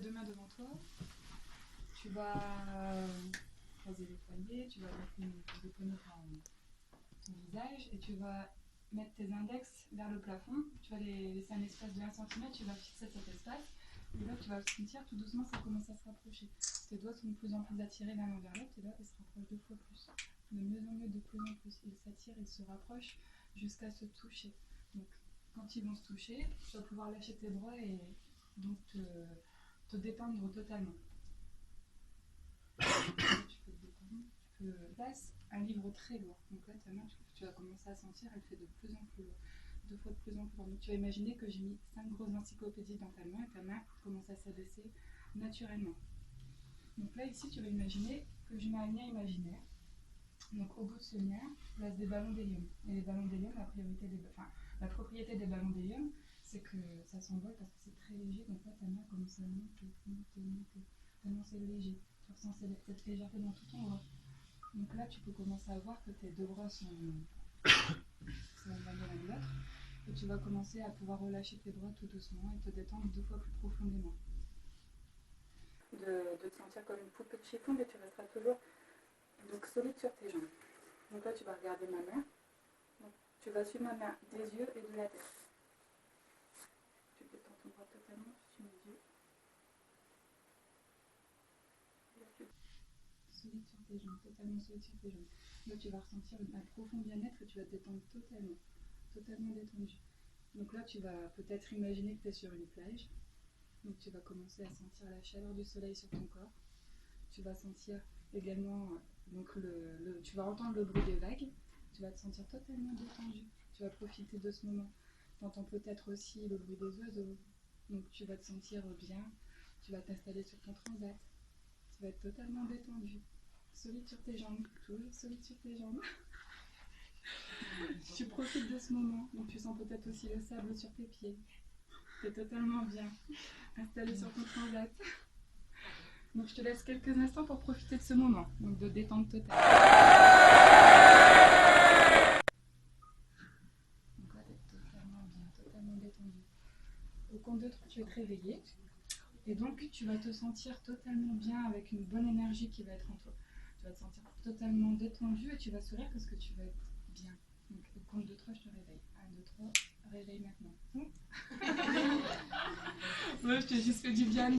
deux mains devant toi. Tu vas croiser les poignets, tu vas mettre les poignets dans ton visage et tu vas mettre tes index vers le plafond. Tu vas laisser un espace de 1 cm, tu vas fixer cet espace. Et là, tu vas sentir tout doucement, ça commence à se rapprocher. Tes doigts sont de plus en plus attirés l'un envers l'autre et là, ils se rapprochent 2 fois plus. De mieux en mieux, de plus en plus. Ils s'attirent, ils se rapprochent jusqu'à se toucher. Donc, quand ils vont se toucher, tu vas pouvoir lâcher tes bras et donc te détendre totalement. Tu peux te détendre. Là, c'est un livre très lourd. Donc là, ta main, tu vas commencer à sentir, elle fait de plus en plus lourd. 2 fois de plus en plus lourd. Donc tu vas imaginer que j'ai mis 5 grosses encyclopédies dans ta main et ta main commence à s'abaisser naturellement. Donc là, ici, tu vas imaginer que je mets un lien imaginaire. Donc au bout de ce lien, place des ballons d'hélium. Et les ballons d'hélium, la propriété des ballons d'hélium, c'est que ça s'envole parce que c'est très léger. Donc là, ta main commence à monter, tellement c'est léger. Tu ressens cette légèreté dans tout ton bras. Donc là, tu peux commencer à voir que tes 2 bras sont éloignés l'un de l'autre. Et tu vas commencer à pouvoir relâcher tes bras tout doucement et te détendre 2 fois plus profondément. De te sentir comme une poupée de chiffon, mais tu resteras toujours donc solide sur tes jambes. Donc là, tu vas regarder ma main. Donc, tu vas suivre ma main des yeux et de la tête. Tu détends ton bras totalement, tu suis mes yeux. Solide sur tes jambes, totalement solide sur tes jambes. Là, tu vas ressentir un profond bien-être et tu vas te détendre totalement détendu. Donc là, tu vas peut-être imaginer que tu es sur une plage. Donc tu vas commencer à sentir la chaleur du soleil sur ton corps. Tu vas sentir également, tu vas entendre le bruit des vagues. Tu vas te sentir totalement détendu. Tu vas profiter de ce moment. Tu entends peut-être aussi le bruit des oiseaux. Donc tu vas te sentir bien. Tu vas t'installer sur ton transat. Tu vas être totalement détendu. Solide sur tes jambes. Toujours solide sur tes jambes. Tu profites de ce moment. Donc tu sens peut-être aussi le sable sur tes pieds. Tu es totalement bien. Installé sur ton transat. Donc je te laisse quelques instants pour profiter de ce moment, donc de détente totale. Donc là, tu es totalement bien, totalement détendu. Au compte de 3, tu vas te réveiller. Et donc, tu vas te sentir totalement bien avec une bonne énergie qui va être en toi. Tu vas te sentir totalement détendu et tu vas sourire parce que tu vas être bien. Donc, au compte de 3, je te réveille. 1, 2, 3, réveille maintenant. Moi, je t'ai juste fait du bien.